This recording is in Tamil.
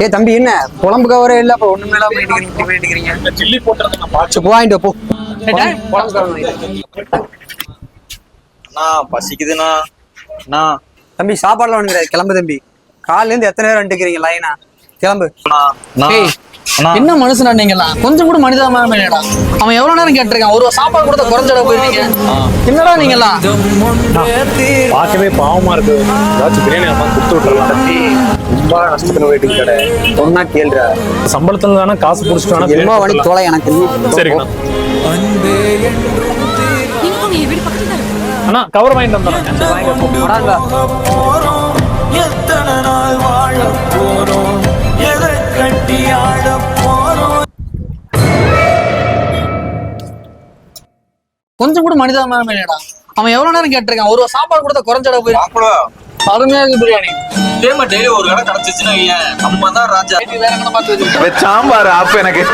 ஏ தம்பி என்ன குழம்பு கவரே இல்ல அப்ப ஒண்ணு மேல பண்ணிக்கிறீங்க சில்லி போட்டுறது நான் பாத்து வாங்கிட்டு போ குழம்பு கவர் பசிக்குதுண்ணா அண்ணா தம்பி சாப்பாடுலாம் ஒண்ணு கிடையாது, கிளம்பு தம்பி. காலையில இருந்து எத்தனை நேரம் வந்துக்கிறீங்க லைனா? கிளம்பு. என்ன மனுஷனா நீங்களா? கொஞ்சம் கூட மனிதாபிமானமே இல்லடா. அவன் எவ்வளவு நேரம் கேட்டிருக்கான், ஒரு சாப்பாடு கொடுத்த குறைஞ்சட போயிருக்கீங்க. என்னடா நீங்களா? பார்க்கவே பாவமா இருக்கு. ஏதாச்சும் பிரியாணி அம்மா கொடுத்து விட்டுறலாம். ரொம்ப நஷ்டத்துல போயிட்டு கடை சொன்னா கேள்றா. சம்பளத்துல தானே காசு புடிச்சிட்டு என்ன வழி தோலை எனக்கு சரிங்கண்ணா. அண்ணா கவர் வாங்கிட்டு வந்துடுறேன். எத்தனை நாள் வாழ போறோம், எதை கட்டி ஆட போறோம். கொஞ்சம் கூட மனிதாபிமானமே இல்லடா. அவன் எவ்வளவு நேரம் கேட்டிருக்கான், ஒரு சாப்பாடு கொடுத்த குறைஞ்சட போயிருக்கீங்க. அருமையா இருக்கு பிரியாணி. டெய்லி ஒரு கடை கிடைச்சிச்சுன்னா நம்ம தான் ராஜா. வேற என்ன பார்த்து சாம்பார் ஆப் எனக்கு